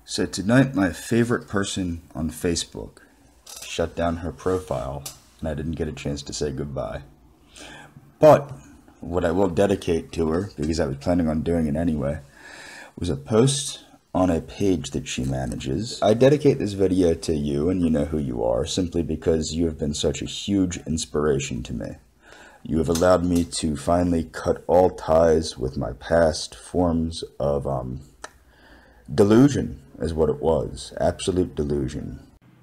So tonight, my favorite person on Facebook shut down her profile, and I didn't get a chance to say goodbye. But what I will dedicate to her, because I was planning on doing it anyway, was a post on a page that she manages. I dedicate this video to you, and you know who you are, simply because you have been such a huge inspiration to me. You have allowed me to finally cut all ties with my past forms of delusion, is what it was. Absolute delusion.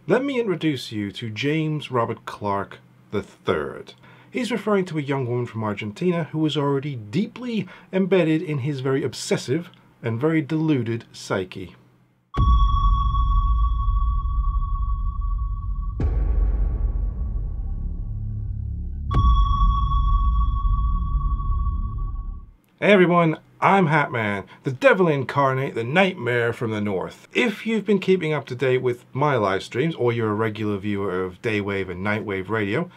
Let me introduce you to James Robert Clark III. He's referring to a young woman from Argentina who was already deeply embedded in his very obsessive and very deluded psyche. Hey everyone, I'm Hatman, the devil incarnate, the nightmare from the north. If you've been keeping up to date with my live streams, or you're a regular viewer of Daywave and Nightwave radio,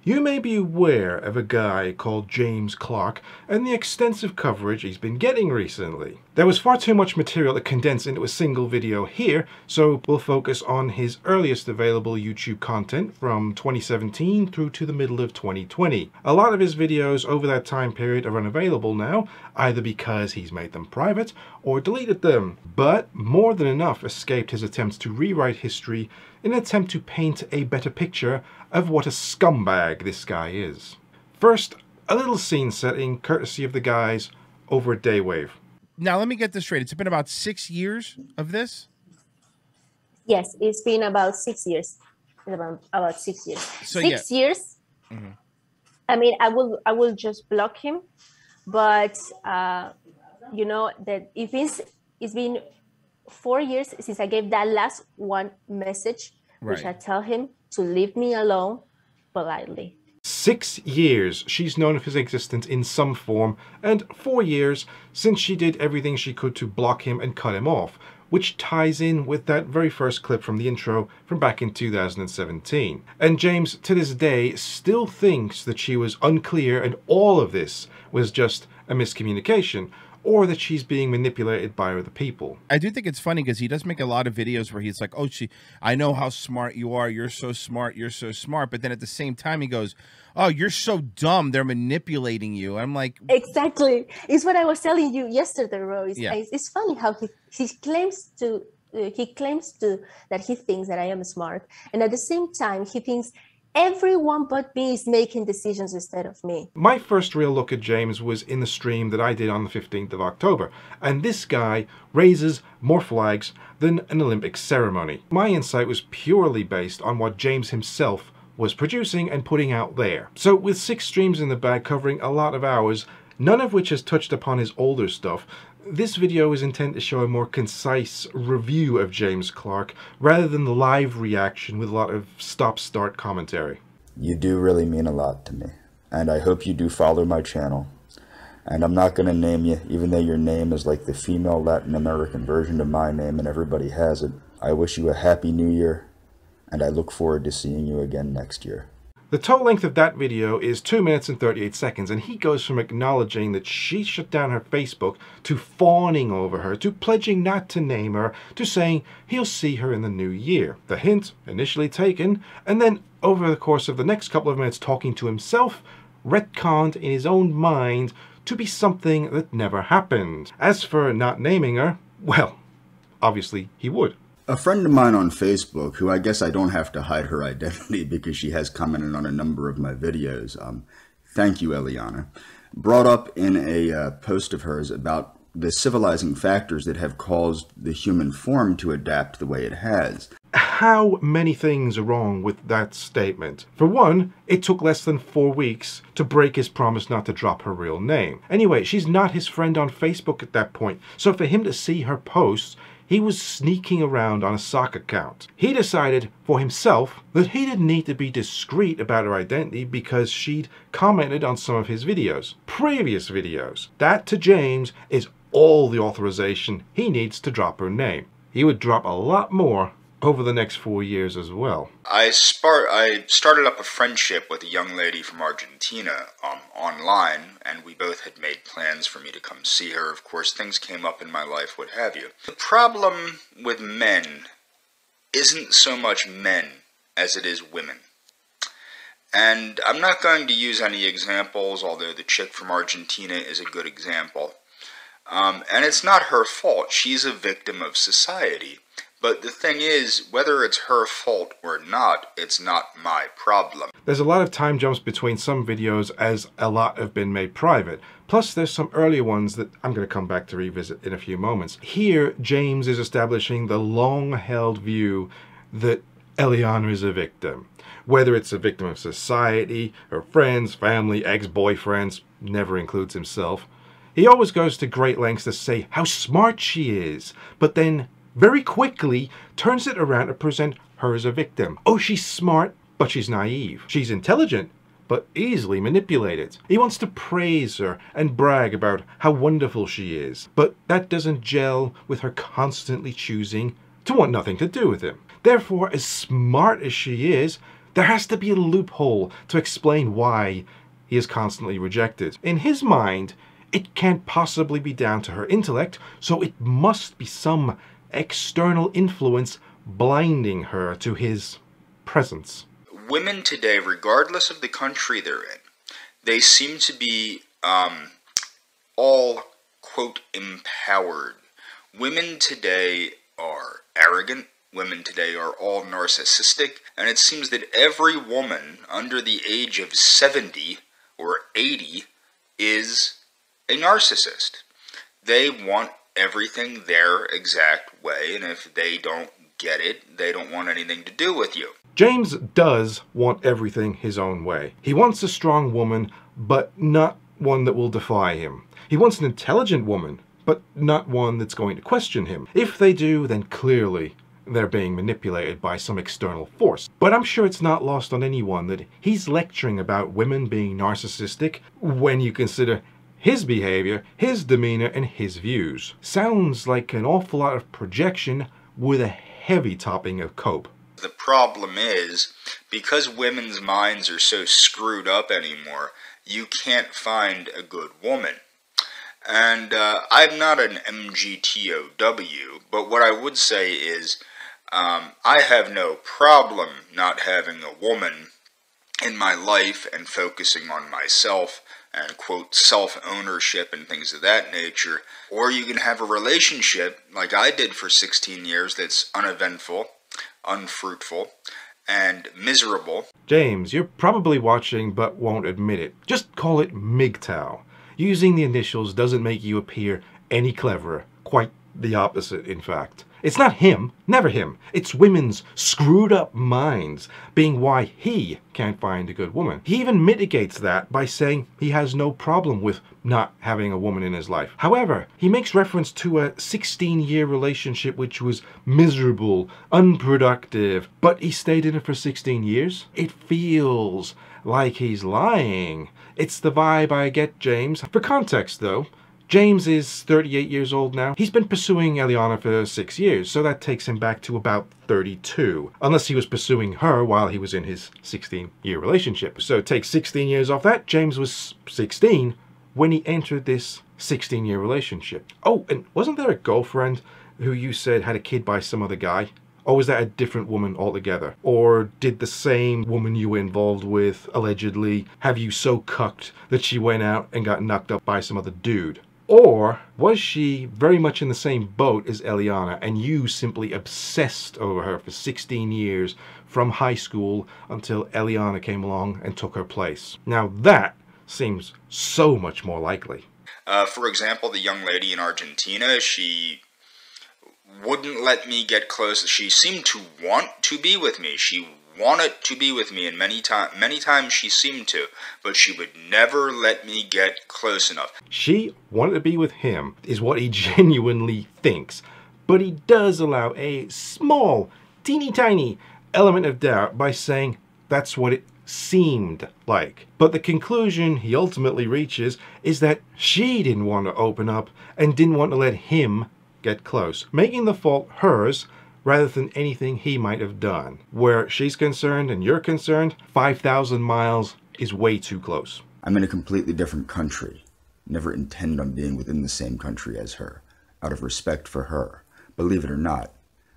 you may be aware of a guy called James Clark and the extensive coverage he's been getting recently. There was far too much material to condense into a single video here, so we'll focus on his earliest available YouTube content from 2017 through to the middle of 2020. A lot of his videos over that time period are unavailable now, either because he's made them private or deleted them. But more than enough escaped his attempts to rewrite history in an attempt to paint a better picture of what a scumbag this guy is. First, a little scene setting courtesy of the guys over at Daywave. Now, let me get this straight. It's been about 6 years of this? Yes, it's been about 6 years. About 6 years. So, 6 years. Mm-hmm. I mean, I will just block him, but you know that it's been 4 years since I gave that last one message, which I tell him to leave me alone politely. 6 years she's known of his existence in some form, and 4 years since she did everything she could to block him and cut him off, which ties in with that very first clip from the intro from back in 2017. And James, to this day, still thinks that she was unclear and all of this was just a miscommunication, or that she's being manipulated by other people. I do think it's funny because he does make a lot of videos where he's like, oh, I know how smart you are. You're so smart. You're so smart. But then at the same time, he goes, oh, you're so dumb. They're manipulating you. I'm like... Exactly. It's what I was telling you yesterday, Rose. Yeah. It's funny how he claims that he thinks that I am smart. And at the same time, he thinks everyone but me is making decisions instead of me. My first real look at James was in the stream that I did on the 15th of October, and this guy raises more flags than an Olympic ceremony. My insight was purely based on what James himself was producing and putting out there. So with 6 streams in the bag covering a lot of hours, none of which has touched upon his older stuff, this video is intended to show a more concise review of James Clark rather than the live reaction with a lot of stop-start commentary. You do really mean a lot to me, and I hope you do follow my channel. And I'm not going to name you, even though your name is like the female Latin American version of my name and everybody has it. I wish you a happy new year, and I look forward to seeing you again next year. The total length of that video is 2 minutes and 38 seconds, and he goes from acknowledging that she shut down her Facebook, to fawning over her, to pledging not to name her, to saying he'll see her in the new year. The hint, initially taken, and then over the course of the next couple of minutes talking to himself, retconned in his own mind to be something that never happened. As for not naming her, well, obviously he would. A friend of mine on Facebook, who I guess I don't have to hide her identity because she has commented on a number of my videos, thank you, Eliana, brought up in a post of hers about the civilizing factors that have caused the human form to adapt the way it has. How many things are wrong with that statement? For one, it took less than 4 weeks to break his promise not to drop her real name. Anyway, she's not his friend on Facebook at that point, so for him to see her posts, he was sneaking around on a sock account. He decided for himself that he didn't need to be discreet about her identity because she'd commented on some of his videos, previous videos. That to James is all the authorization he needs to drop her name. He would drop a lot more over the next 4 years as well. I started up a friendship with a young lady from Argentina online, and we both had made plans for me to come see her. Of course, things came up in my life, what have you. The problem with men isn't so much men as it is women. And I'm not going to use any examples, although the chick from Argentina is a good example. And it's not her fault. She's a victim of society. But the thing is, whether it's her fault or not, it's not my problem. There's a lot of time jumps between some videos, as a lot have been made private. Plus there's some earlier ones that I'm going to come back to revisit in a few moments. Here, James is establishing the long-held view that Eliana is a victim. Whether it's a victim of society, her friends, family, ex-boyfriends, never includes himself. He always goes to great lengths to say how smart she is, but then very quickly turns it around to present her as a victim. Oh, she's smart, but she's naive. She's intelligent, but easily manipulated. He wants to praise her and brag about how wonderful she is, but that doesn't gel with her constantly choosing to want nothing to do with him. Therefore, as smart as she is, there has to be a loophole to explain why he is constantly rejected. In his mind, it can't possibly be down to her intellect, so it must be some external influence blinding her to his presence. Women today, regardless of the country they're in, they seem to be all, quote, empowered. Women today are arrogant. Women today are all narcissistic. And it seems that every woman under the age of 70 or 80 is a narcissist. They want everything their exact way, and if they don't get it, they don't want anything to do with you. James does want everything his own way. He wants a strong woman, but not one that will defy him. He wants an intelligent woman, but not one that's going to question him. If they do, then clearly they're being manipulated by some external force. But I'm sure it's not lost on anyone that he's lecturing about women being narcissistic when you consider his behavior, his demeanor, and his views. Sounds like an awful lot of projection with a heavy topping of cope. The problem is, because women's minds are so screwed up anymore, you can't find a good woman. And I'm not an MGTOW, but what I would say is, I have no problem not having a woman in my life and focusing on myself and, quote, self-ownership and things of that nature. Or you can have a relationship, like I did for 16 years, that's uneventful, unfruitful, and miserable. James, you're probably watching but won't admit it. Just call it MGTOW. Using the initials doesn't make you appear any cleverer. Quite the opposite, in fact. It's not him, never him. It's women's screwed up minds being why he can't find a good woman. He even mitigates that by saying he has no problem with not having a woman in his life. However, he makes reference to a 16-year relationship which was miserable, unproductive, but he stayed in it for 16 years. It feels like he's lying. It's the vibe I get, James. For context, though, James is 38 years old now. He's been pursuing Eliana for 6 years, so that takes him back to about 32. Unless he was pursuing her while he was in his 16-year relationship. So take 16 years off that, James was 16 when he entered this 16-year relationship. Oh, and wasn't there a girlfriend who you said had a kid by some other guy? Or was that a different woman altogether? Or did the same woman you were involved with, allegedly, have you so cucked that she went out and got knocked up by some other dude? Or was she very much in the same boat as Eliana and you simply obsessed over her for 16 years from high school until Eliana came along and took her place? Now that seems so much more likely. For example, the young lady in Argentina, she wouldn't let me get close. She seemed to want to be with me. She wanted to be with me, and many times she seemed to, but she would never let me get close enough. She wanted to be with him, is what he genuinely thinks, but he does allow a small, teeny tiny element of doubt by saying that's what it seemed like. But the conclusion he ultimately reaches is that she didn't want to open up and didn't want to let him get close, making the fault hers rather than anything he might have done. Where she's concerned and you're concerned, 5,000 miles is way too close. I'm in a completely different country. Never intend on being within the same country as her, out of respect for her. Believe it or not,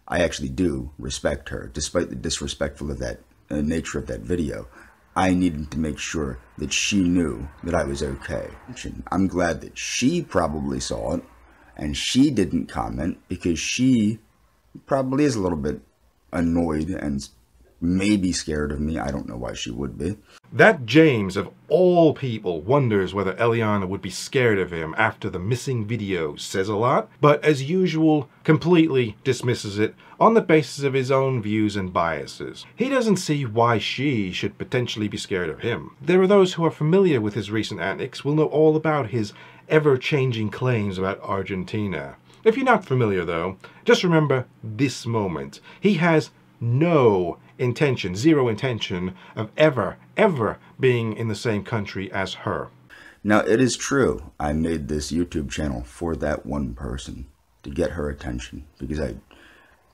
I actually do respect her, despite the disrespectful of that nature of that video. I needed to make sure that she knew that I was okay. I'm glad that she probably saw it, and she didn't comment, because she probably is a little bit annoyed and maybe scared of me. I don't know why she would be. That James, of all people, wonders whether Eliana would be scared of him after the missing video says a lot, but as usual, completely dismisses it on the basis of his own views and biases. He doesn't see why she should potentially be scared of him. There are those who are familiar with his recent antics will know all about his ever-changing claims about Argentina. If you're not familiar though, just remember this moment. He has no intention, zero intention of ever being in the same country as her. Now, it is true, I made this YouTube channel for that one person, to get her attention, because I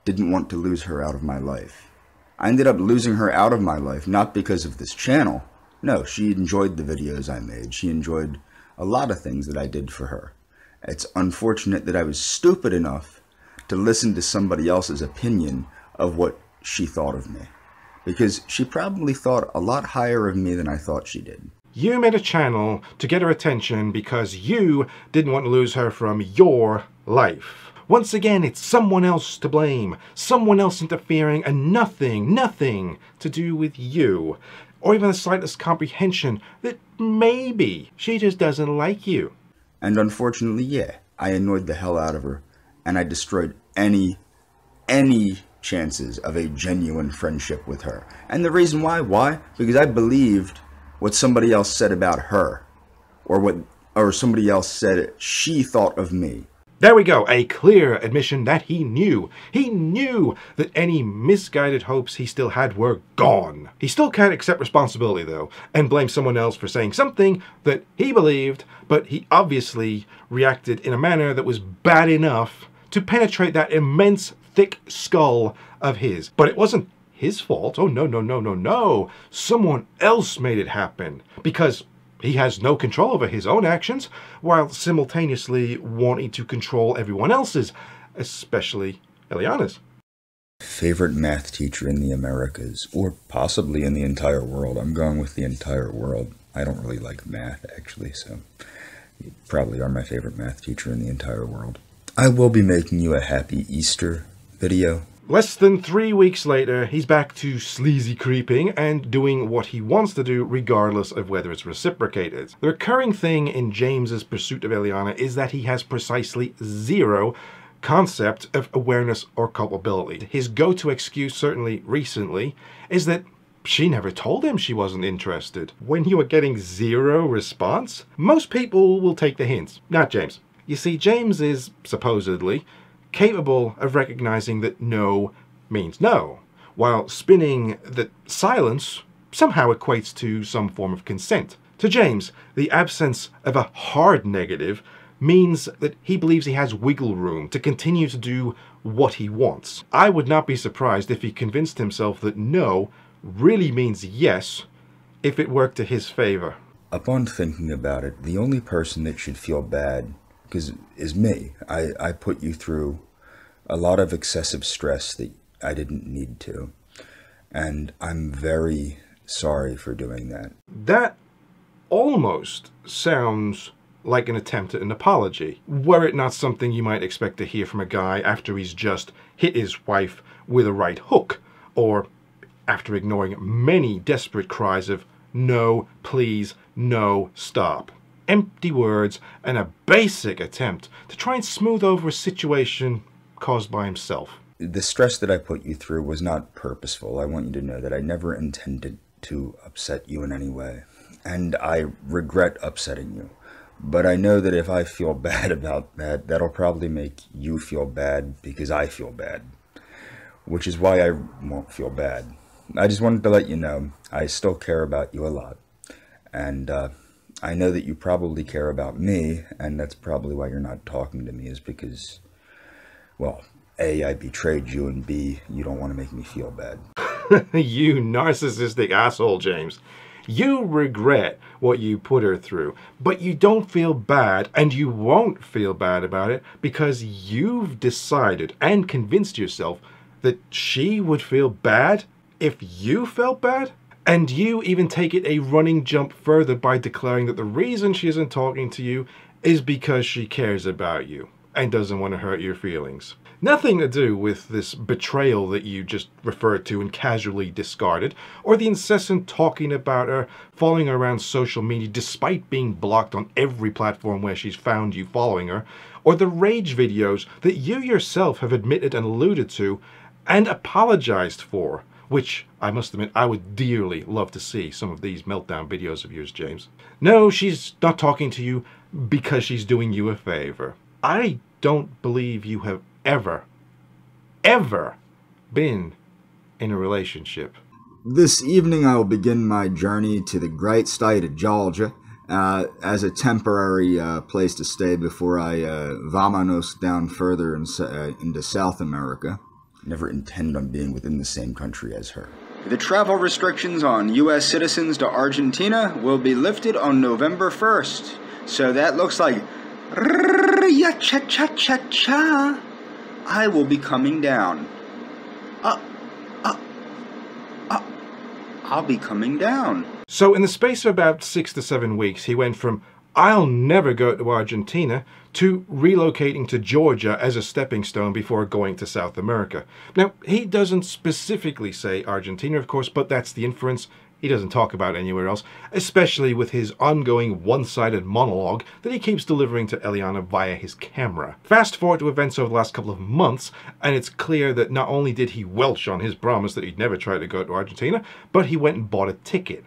didn't want to lose her out of my life. I ended up losing her out of my life, not because of this channel. No, she enjoyed the videos I made. She enjoyed a lot of things that I did for her. It's unfortunate that I was stupid enough to listen to somebody else's opinion of what she thought of me, because she probably thought a lot higher of me than I thought she did. You made a channel to get her attention because you didn't want to lose her from your life. Once again, it's someone else to blame, someone else interfering, and nothing to do with you, or even the slightest comprehension that maybe she just doesn't like you. And unfortunately, yeah, I annoyed the hell out of her, and I destroyed any chances of a genuine friendship with her. And the reason why? Because I believed what somebody else said about her, or somebody else said she thought of me. There we go, a clear admission that he knew. He knew that any misguided hopes he still had were gone. He still can't accept responsibility though, and blame someone else for saying something that he believed, but he obviously reacted in a manner that was bad enough to penetrate that immense thick skull of his. But it wasn't his fault. Oh no. Someone else made it happen, because he has no control over his own actions, while simultaneously wanting to control everyone else's, especially Eliana's. Favorite math teacher in the Americas, or possibly in the entire world. I'm going with the entire world. I don't really like math, actually, so you probably are my favorite math teacher in the entire world. I will be making you a happy Easter video. Less than 3 weeks later, he's back to sleazy creeping and doing what he wants to do regardless of whether it's reciprocated. The recurring thing in James's pursuit of Eliana is that he has precisely zero concept of awareness or culpability. His go-to excuse, certainly recently, is that she never told him she wasn't interested. When you are getting zero response, most people will take the hints, not James. You see, James is, supposedly, capable of recognizing that no means no, while spinning that silence somehow equates to some form of consent. To James, the absence of a hard negative means that he believes he has wiggle room to continue to do what he wants. I would not be surprised if he convinced himself that no really means yes if it worked to his favor. Upon thinking about it, the only person that should feel bad is me. I put you through a lot of excessive stress that I didn't need to, and I'm very sorry for doing that. That almost sounds like an attempt at an apology, were it not something you might expect to hear from a guy after he's just hit his wife with a right hook, or after ignoring many desperate cries of no, please, no, stop. Empty words and a basic attempt to try and smooth over a situation caused by himself. The stress that I put you through was not purposeful. I want you to know that I never intended to upset you in any way, and I regret upsetting you. But I know that if I feel bad about that, that'll probably make you feel bad because I feel bad, which is why I won't feel bad. I just wanted to let you know I still care about you a lot, and I know that you probably care about me, and that's probably why you're not talking to me, is because, well, A, I betrayed you, and B, you don't want to make me feel bad. You narcissistic asshole, James. You regret what you put her through, but you don't feel bad, and you won't feel bad about it because you've decided and convinced yourself that she would feel bad if you felt bad? And you even take it a running jump further by declaring that the reason she isn't talking to you is because she cares about you and doesn't want to hurt your feelings. Nothing to do with this betrayal that you just referred to and casually discarded, or the incessant talking about her, following her around social media despite being blocked on every platform where she's found you following her, or the rage videos that you yourself have admitted and alluded to and apologized for, which I must admit I would dearly love to see some of these meltdown videos of yours, James. No, she's not talking to you because she's doing you a favor. I don't believe you have ever been in a relationship. This evening I will begin my journey to the great state of Georgia as a temporary place to stay before I vamonos down further into South America. Never intend on being within the same country as her. The travel restrictions on U.S. citizens to Argentina will be lifted on November 1st. So that looks like cha-cha-cha-cha. I will be coming down. I'll be coming down. So in the space of about 6 to 7 weeks, he went from I'll never go to Argentina to relocating to Georgia as a stepping stone before going to South America. Now, he doesn't specifically say Argentina, of course, but that's the inference. He doesn't talk about anywhere else, especially with his ongoing one-sided monologue that he keeps delivering to Eliana via his camera. Fast forward to events over the last couple of months, and it's clear that not only did he welch on his promise that he'd never try to go to Argentina, but he went and bought a ticket.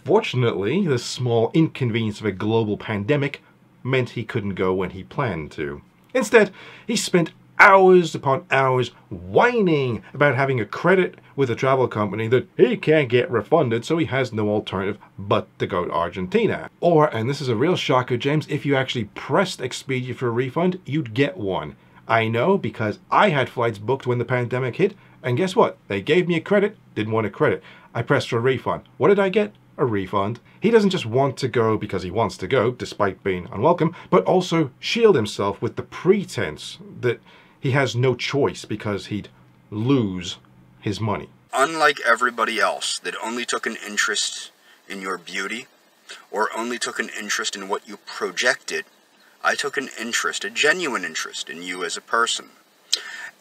Fortunately, the small inconvenience of a global pandemic meant he couldn't go when he planned to. Instead, he spent hours upon hours whining about having a credit with a travel company that he can't get refunded, so he has no alternative but to go to Argentina. Or, and this is a real shocker, James, if you actually pressed Expedia for a refund, you'd get one. I know because I had flights booked when the pandemic hit, and guess what? They gave me a credit, didn't want a credit. I pressed for a refund. What did I get? A refund. He doesn't just want to go because he wants to go, despite being unwelcome, but also shield himself with the pretense that he has no choice because he'd lose his money. Unlike everybody else that only took an interest in your beauty or only took an interest in what you projected, I took an interest, a genuine interest in you as a person.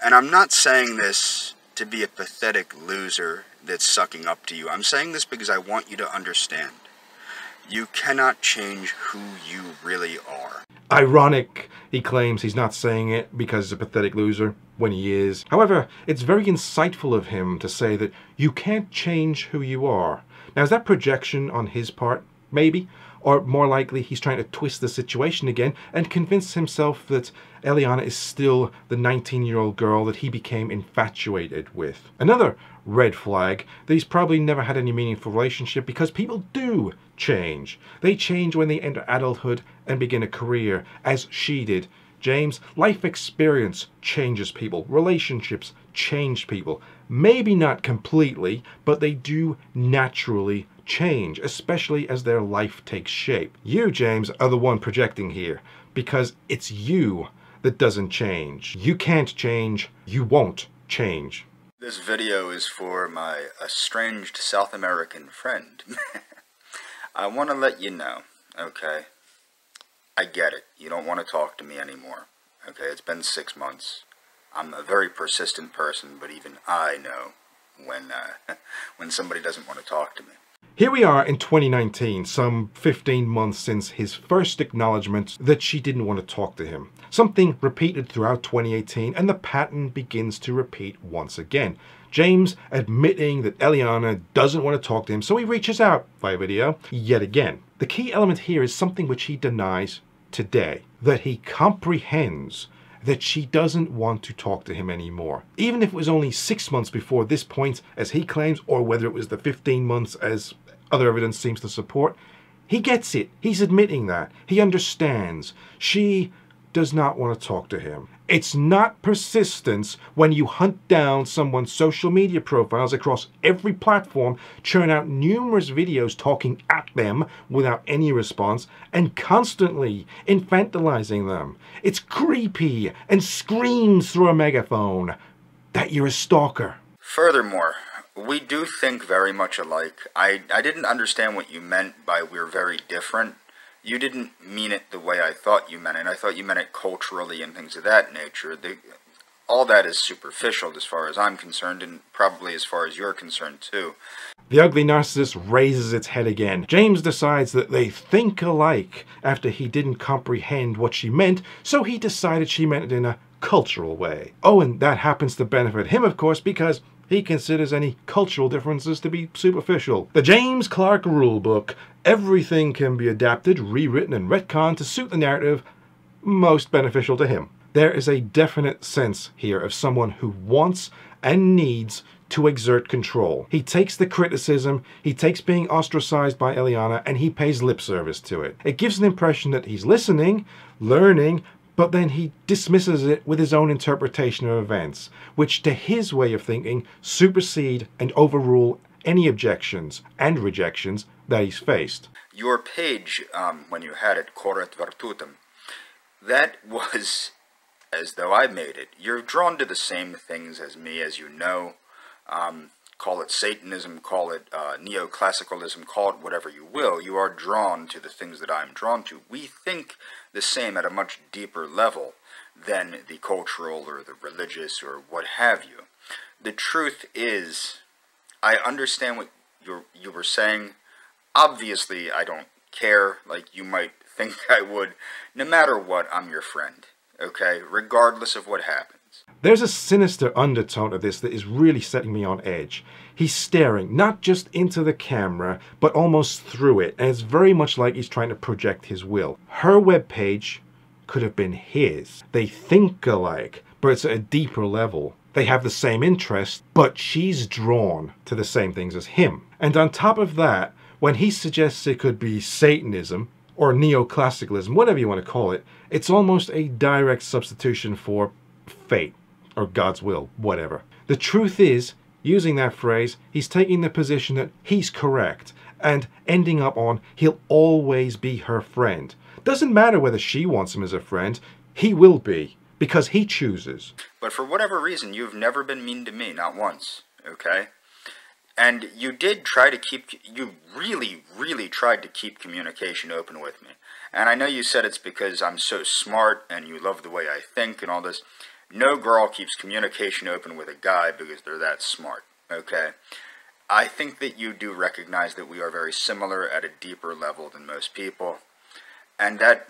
And I'm not saying this to be a pathetic loser that's sucking up to you. I'm saying this because I want you to understand. You cannot change who you really are. Ironic, he claims he's not saying it because he's a pathetic loser, when he is. However, it's very insightful of him to say that you can't change who you are. Now, is that projection on his part? Maybe. Or more likely, he's trying to twist the situation again and convince himself that Eliana is still the 19-year-old girl that he became infatuated with. Another red flag that he's probably never had any meaningful relationship because people do change. They change when they enter adulthood and begin a career, as she did. James, life experience changes people. Relationships change people. Maybe not completely, but they do naturally change, especially as their life takes shape. You, James, are the one projecting here, because it's you that doesn't change. You can't change. You won't change. This video is for my estranged South American friend. I want to let you know, okay? I get it. You don't want to talk to me anymore. Okay, it's been 6 months. I'm a very persistent person, but even I know when somebody doesn't want to talk to me. Here we are in 2019, some 15 months since his first acknowledgement that she didn't want to talk to him. Something repeated throughout 2018, and the pattern begins to repeat once again. James admitting that Eliana doesn't want to talk to him, so he reaches out via video yet again. The key element here is something which he denies today, that he comprehends that she doesn't want to talk to him anymore. Even if it was only 6 months before this point, as he claims, or whether it was the 15 months as other evidence seems to support, he gets it. He's admitting that. He understands. She does not want to talk to him. It's not persistence when you hunt down someone's social media profiles across every platform, churn out numerous videos talking at them without any response, and constantly infantilizing them. It's creepy and screams through a megaphone that you're a stalker. Furthermore, we do think very much alike. I didn't understand what you meant by we're very different. You didn't mean it the way I thought you meant it. I thought you meant it culturally and things of that nature. All that is superficial as far as I'm concerned, and probably as far as you're concerned too. The ugly narcissist raises its head again. James decides that they think alike after he didn't comprehend what she meant, so he decided she meant it in a cultural way. Oh, and that happens to benefit him, of course, because he considers any cultural differences to be superficial. The James Clark rulebook. Everything can be adapted, rewritten, and retconned to suit the narrative most beneficial to him. There is a definite sense here of someone who wants and needs to exert control. He takes the criticism, he takes being ostracized by Eliana, and he pays lip service to it. It gives an impression that he's listening, learning, but then he dismisses it with his own interpretation of events, which to his way of thinking supersede and overrule any objections and rejections that he's faced. Your page, when you had it, Corret Virtutem, that was as though I made it. You're drawn to the same things as me, as you know. Call it Satanism, call it neoclassicalism, call it whatever you will. You are drawn to the things that I'm drawn to. We think the same at a much deeper level than the cultural or the religious or what have you. The truth is, I understand what you were saying. Obviously, I don't care like you might think I would. No matter what, I'm your friend, okay? Regardless of what happens. There's a sinister undertone of this that is really setting me on edge. He's staring not just into the camera, but almost through it, and it's very much like he's trying to project his will. Her webpage could have been his. They think alike, but it's at a deeper level. They have the same interests, but she's drawn to the same things as him. And on top of that, when he suggests it could be Satanism, or neoclassicalism, whatever you want to call it, it's almost a direct substitution for fate, or God's will, whatever. The truth is, using that phrase, he's taking the position that he's correct, and ending up on he'll always be her friend. Doesn't matter whether she wants him as a friend, he will be, because he chooses. But for whatever reason, you've never been mean to me, not once, okay? And you did try to you really tried to keep communication open with me. And I know you said it's because I'm so smart and you love the way I think and all this. No girl keeps communication open with a guy because they're that smart, okay? I think that you do recognize that we are very similar at a deeper level than most people. And that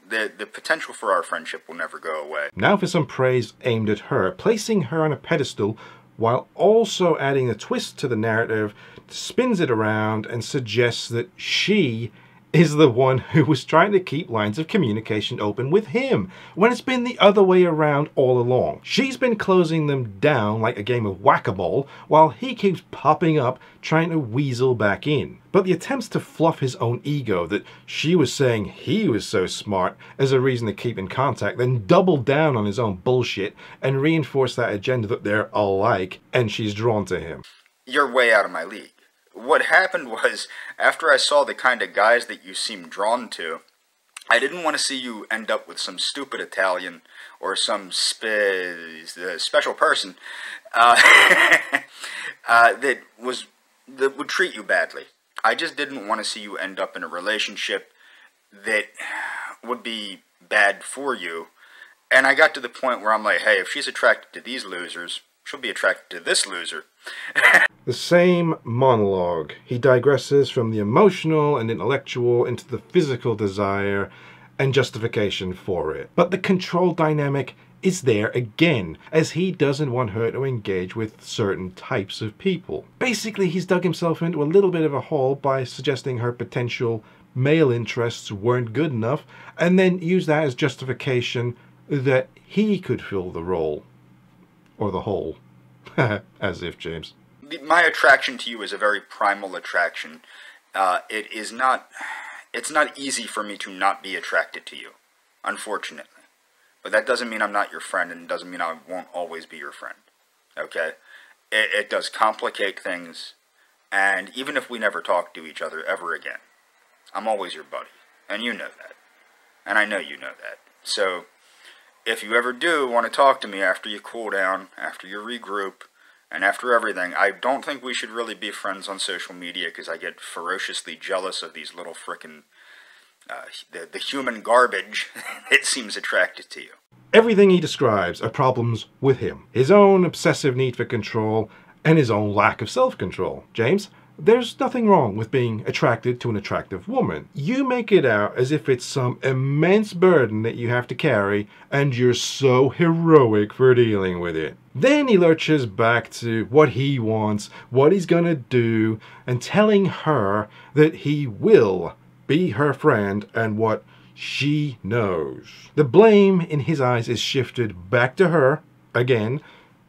the potential for our friendship will never go away. Now for some praise aimed at her, placing her on a pedestal while also adding a twist to the narrative, spins it around and suggests that she is the one who was trying to keep lines of communication open with him, when it's been the other way around all along. She's been closing them down like a game of whack-a-mole, while he keeps popping up trying to weasel back in. But the attempts to fluff his own ego that she was saying he was so smart as a reason to keep in contact, then double down on his own bullshit and reinforce that agenda that they're alike and she's drawn to him. You're way out of my league. What happened was, after I saw the kind of guys that you seem drawn to, I didn't want to see you end up with some stupid Italian or some special person that would treat you badly. I just didn't want to see you end up in a relationship that would be bad for you. And I got to the point where I'm like, hey, if she's attracted to these losers, she'll be attracted to this loser. The same monologue. He digresses from the emotional and intellectual into the physical desire and justification for it. But the control dynamic is there again, as he doesn't want her to engage with certain types of people. Basically, he's dug himself into a little bit of a hole by suggesting her potential male interests weren't good enough, and then use that as justification that he could fill the role. Or the hole. As if, James. My attraction to you is a very primal attraction. It's not easy for me to not be attracted to you, unfortunately. But that doesn't mean I'm not your friend, and it doesn't mean I won't always be your friend. Okay? It does complicate things, and even if we never talk to each other ever again, I'm always your buddy, and you know that. And I know you know that. So, if you ever do want to talk to me after you cool down, after you regroup, and after everything, I don't think we should really be friends on social media, because I get ferociously jealous of these little frickin' the human garbage that seems attracted to you. Everything he describes are problems with him. His own obsessive need for control and his own lack of self-control. James, there's nothing wrong with being attracted to an attractive woman. You make it out as if it's some immense burden that you have to carry, and you're so heroic for dealing with it. Then he lurches back to what he wants, what he's gonna do, and telling her that he will be her friend and what she knows. The blame in his eyes is shifted back to her again,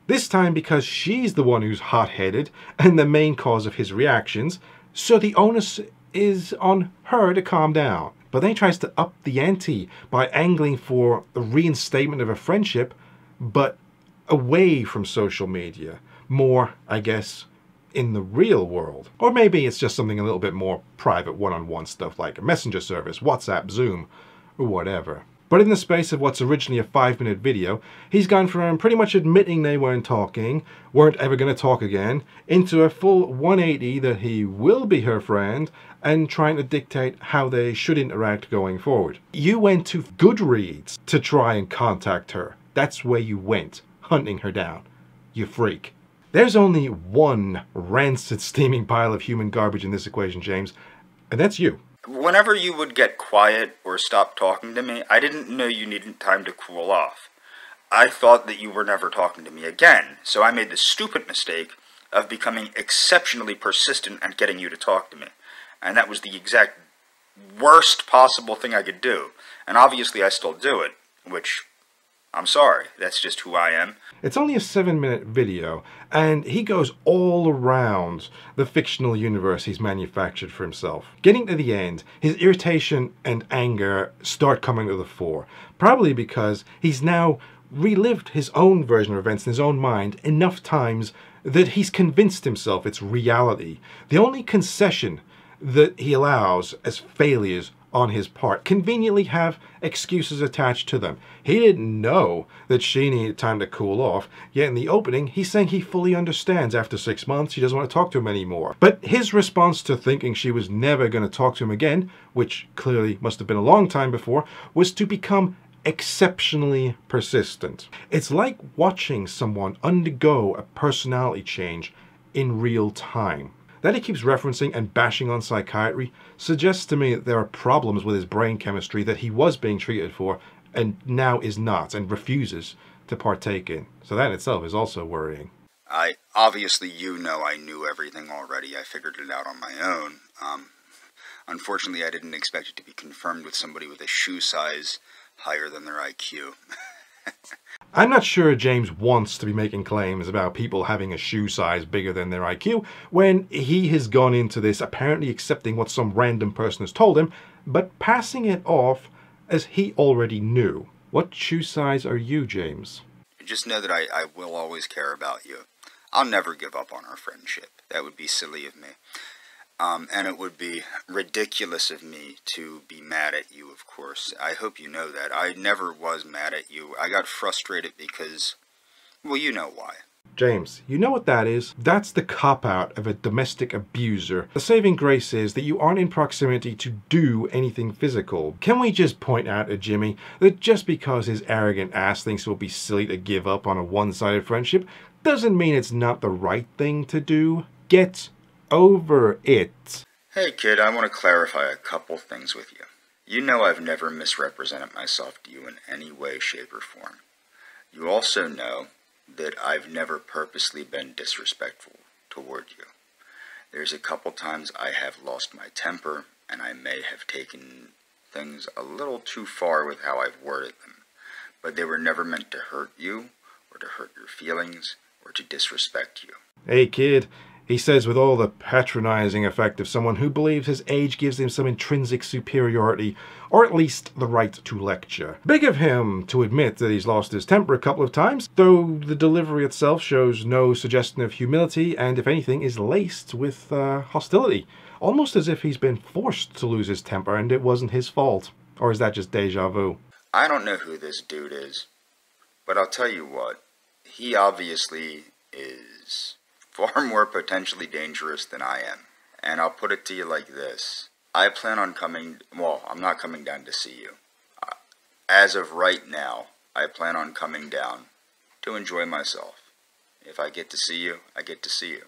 this time because she's the one who's hot-headed and the main cause of his reactions, so the onus is on her to calm down. But then he tries to up the ante by angling for the reinstatement of a friendship, but away from social media. More, I guess, in the real world. Or maybe it's just something a little bit more private, one-on-one stuff like a messenger service, WhatsApp, Zoom, or whatever. But in the space of what's originally a 5-minute video, he's gone from pretty much admitting they weren't talking, weren't ever going to talk again, into a full 180 that he will be her friend, and trying to dictate how they should interact going forward. You went to Goodreads to try and contact her. That's where you went, hunting her down. You freak. There's only one rancid, steaming pile of human garbage in this equation, James, and that's you. Whenever you would get quiet or stop talking to me, I didn't know you needed time to cool off. I thought that you were never talking to me again, so I made the stupid mistake of becoming exceptionally persistent at getting you to talk to me. And that was the exact worst possible thing I could do. And obviously I still do it, which, I'm sorry, that's just who I am. It's only a 7-minute video, and he goes all around the fictional universe he's manufactured for himself. Getting to the end, his irritation and anger start coming to the fore, probably because he's now relived his own version of events in his own mind enough times that he's convinced himself it's reality. The only concession that he allows as failures on his part conveniently have excuses attached to them. He didn't know that she needed time to cool off, yet in the opening he's saying he fully understands after 6 months he doesn't want to talk to him anymore. But his response to thinking she was never going to talk to him again, which clearly must have been a long time before, was to become exceptionally persistent. It's like watching someone undergo a personality change in real time. That he keeps referencing and bashing on psychiatry suggests to me that there are problems with his brain chemistry that he was being treated for and now is not and refuses to partake in. So that in itself is also worrying. Obviously you know I knew everything already. I figured it out on my own. Unfortunately I didn't expect it to be confirmed with somebody with a shoe size higher than their IQ. I'm not sure James wants to be making claims about people having a shoe size bigger than their IQ when he has gone into this apparently accepting what some random person has told him, but passing it off as he already knew. What shoe size are you, James? Just know that I will always care about you. I'll never give up on our friendship. That would be silly of me. And it would be ridiculous of me to be mad at you, of course. I hope you know that. I never was mad at you. I got frustrated because, well, you know why. James, you know what that is? That's the cop-out of a domestic abuser. The saving grace is that you aren't in proximity to do anything physical. Can we just point out to Jimmy that just because his arrogant ass thinks it will be silly to give up on a one-sided friendship doesn't mean it's not the right thing to do? Get over it. Hey kid, I want to clarify a couple things with you. You know I've never misrepresented myself to you in any way, shape, or form. You also know that I've never purposely been disrespectful toward you. There's a couple times I have lost my temper, and I may have taken things a little too far with how I've worded them, but they were never meant to hurt you, or to hurt your feelings, or to disrespect you. Hey kid, He says with all the patronizing effect of someone who believes his age gives him some intrinsic superiority, or at least the right to lecture. Big of him to admit that he's lost his temper a couple of times, though the delivery itself shows no suggestion of humility and, if anything, is laced with hostility. Almost as if he's been forced to lose his temper and it wasn't his fault. Or is that just deja vu? I don't know who this dude is, but I'll tell you what, he obviously is far more potentially dangerous than I am. And I'll put it to you like this. I plan on I'm not coming down to see you. As of right now, I plan on coming down to enjoy myself. If I get to see you, I get to see you.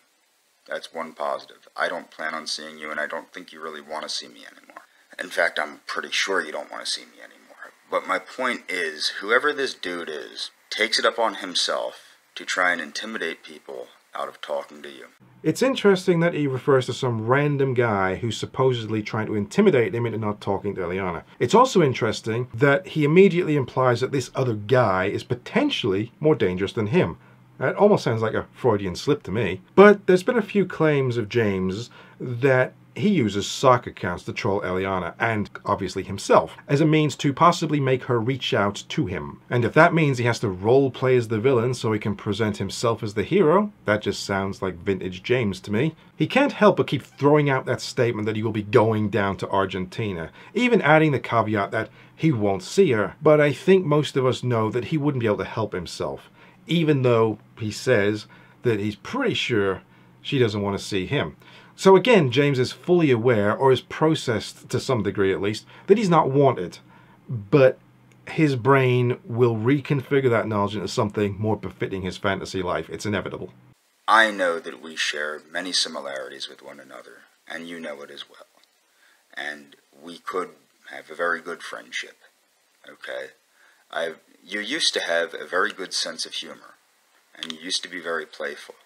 That's one positive. I don't plan on seeing you, and I don't think you really want to see me anymore. In fact, I'm pretty sure you don't want to see me anymore. But my point is, whoever this dude is, takes it up on himself to try and intimidate people out of talking to you. It's interesting that he refers to some random guy who's supposedly trying to intimidate him into not talking to Eliana. It's also interesting that he immediately implies that this other guy is potentially more dangerous than him. It almost sounds like a Freudian slip to me. But there's been a few claims of James that he uses sock accounts to troll Eliana, and obviously himself, as a means to possibly make her reach out to him. And if that means he has to role-play as the villain so he can present himself as the hero, that just sounds like vintage James to me. He can't help but keep throwing out that statement that he will be going down to Argentina, even adding the caveat that he won't see her. But I think most of us know that he wouldn't be able to help himself, even though he says that he's pretty sure she doesn't want to see him. So again, James is fully aware, or is processed to some degree at least, that he's not wanted. But his brain will reconfigure that knowledge into something more befitting his fantasy life. It's inevitable. I know that we share many similarities with one another, and you know it as well. And we could have a very good friendship, okay? You used to have a very good sense of humor, and you used to be very playful.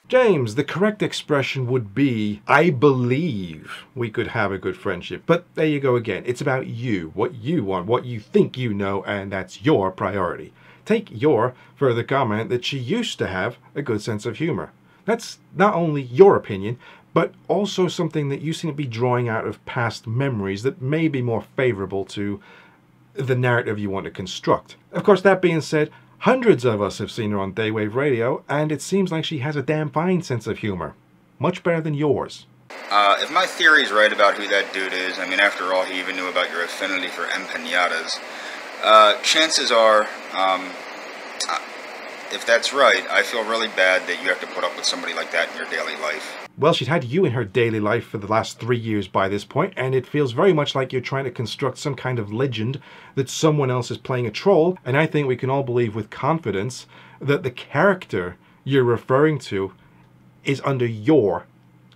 James, the correct expression would be, I believe we could have a good friendship. But there you go again. It's about you, what you want, what you think you know, and that's your priority. Take your further comment that she used to have a good sense of humor. That's not only your opinion, but also something that you seem to be drawing out of past memories that may be more favorable to the narrative you want to construct. Of course, that being said, hundreds of us have seen her on Daywave Radio, and it seems like she has a damn fine sense of humor. Much better than yours. If my theory's right about who that dude is, I mean, after all, he even knew about your affinity for empanadas, chances are, if that's right, I feel really bad that you have to put up with somebody like that in your daily life. Well, she's had you in her daily life for the last 3 years by this point, and it feels very much like you're trying to construct some kind of legend that someone else is playing a troll, and I think we can all believe with confidence that the character you're referring to is under your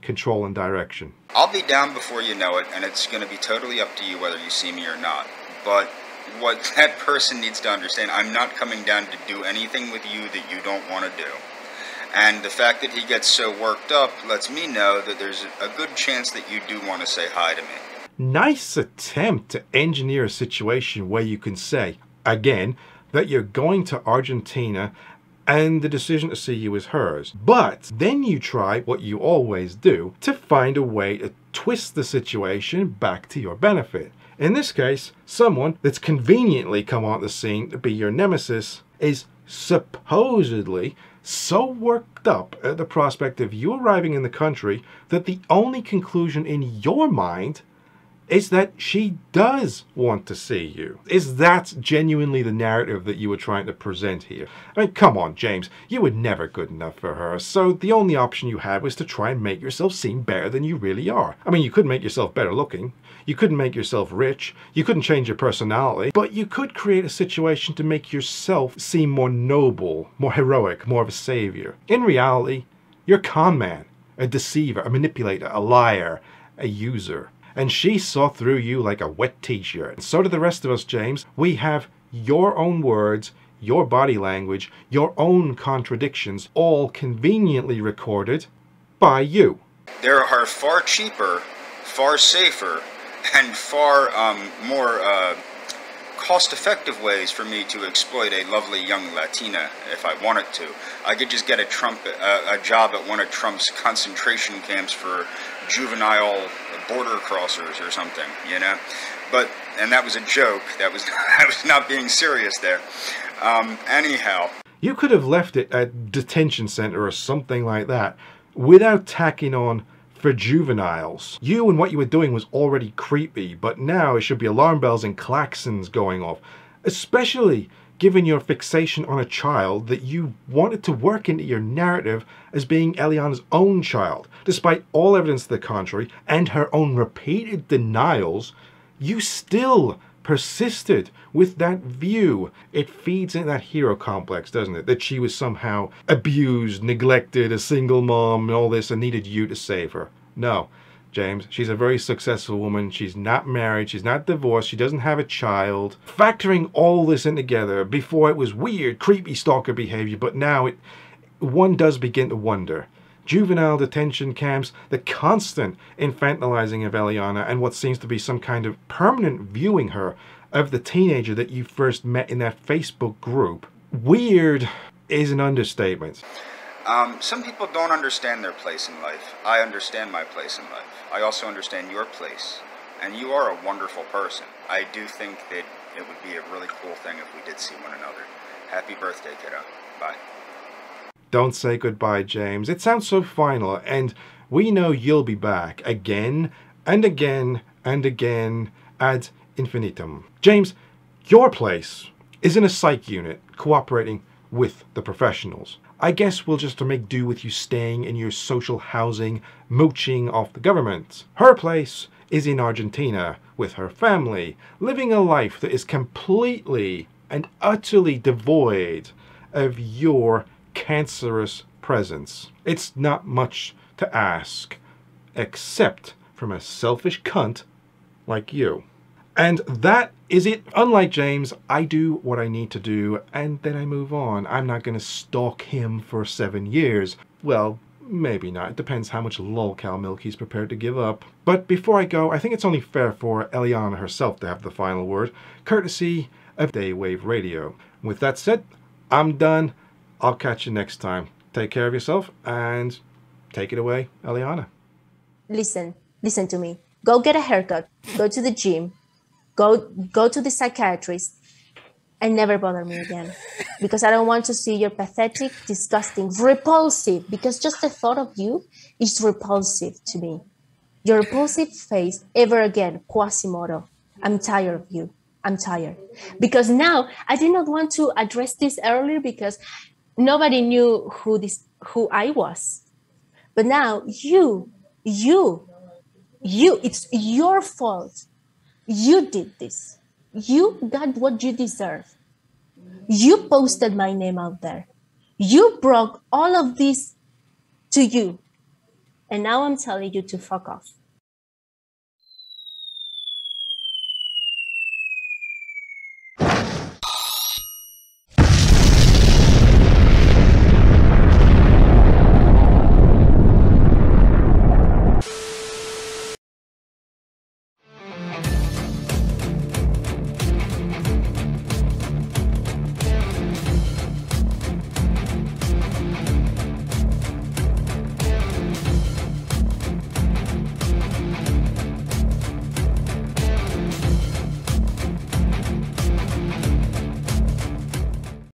control and direction. I'll be down before you know it, and it's going to be totally up to you whether you see me or not. But what that person needs to understand, I'm not coming down to do anything with you that you don't want to do. And the fact that he gets so worked up lets me know that there's a good chance that you do want to say hi to me. Nice attempt to engineer a situation where you can say, again, that you're going to Argentina and the decision to see you is hers. But then you try what you always do to find a way to twist the situation back to your benefit. In this case, someone that's conveniently come on the scene to be your nemesis is supposedly so worked up at the prospect of you arriving in the country that the only conclusion in your mind is that she does want to see you. Is that genuinely the narrative that you were trying to present here? I mean, come on, James. You were never good enough for her, so the only option you had was to try and make yourself seem better than you really are. I mean, you couldn't make yourself better looking. You couldn't make yourself rich. You couldn't change your personality. But you could create a situation to make yourself seem more noble, more heroic, more of a savior. In reality, you're a con man, a deceiver, a manipulator, a liar, a user. And she saw through you like a wet t-shirt. And so do the rest of us, James. We have your own words, your body language, your own contradictions, all conveniently recorded by you. There are far cheaper, far safer, and far more cost-effective ways for me to exploit a lovely young Latina if I wanted to. I could just get a job at one of Trump's concentration camps for juvenile border crossers or something, you know. And that was a joke. That was I was not being serious there. Anyhow, you could have left it at detention center or something like that without tacking on for juveniles. You and what you were doing was already creepy, but now it should be alarm bells and klaxons going off, especially given your fixation on a child that you wanted to work into your narrative as being Eliana's own child. Despite all evidence to the contrary and her own repeated denials, you still persisted with that view. It feeds into that hero complex, doesn't it? That she was somehow abused, neglected, a single mom, and all this, and needed you to save her. No, James, she's a very successful woman. She's not married. She's not divorced. She doesn't have a child. Factoring all this in together, before it was weird, creepy stalker behavior, but now one does begin to wonder. Juvenile detention camps, the constant infantilizing of Eliana, and what seems to be some kind of permanent viewing her of the teenager that you first met in that Facebook group. Weird is an understatement. Some people don't understand their place in life. I understand my place in life. I also understand your place. And you are a wonderful person. I do think that it would be a really cool thing if we did see one another. Happy birthday, kiddo. Bye. Don't say goodbye, James. It sounds so final, and we know you'll be back again and again and again ad infinitum. James, your place is in a psych unit cooperating with the professionals. I guess we'll just make do with you staying in your social housing, mooching off the government. Her place is in Argentina with her family, living a life that is completely and utterly devoid of your cancerous presence. It's not much to ask, except from a selfish cunt like you. And that is it. Unlike James, I do what I need to do, and then I move on. I'm not going to stalk him for 7 years. Well, maybe not. It depends how much lolcow milk he's prepared to give up. But before I go, I think it's only fair for Eliana herself to have the final word, courtesy of Daywave Radio. With that said, I'm done. I'll catch you next time. Take care of yourself and take it away, Eliana. Listen to me. Go get a haircut. Go to the gym. Go to the psychiatrist and never bother me again. Because I don't want to see your pathetic, disgusting, repulsive, because just the thought of you is repulsive to me. Your repulsive face ever again, Quasimodo. I'm tired of you. I'm tired. Because now, I did not want to address this earlier because nobody knew who I was. But now, you, it's your fault. You did this. You got what you deserve. You posted my name out there. You brought all of this to you. And now I'm telling you to fuck off.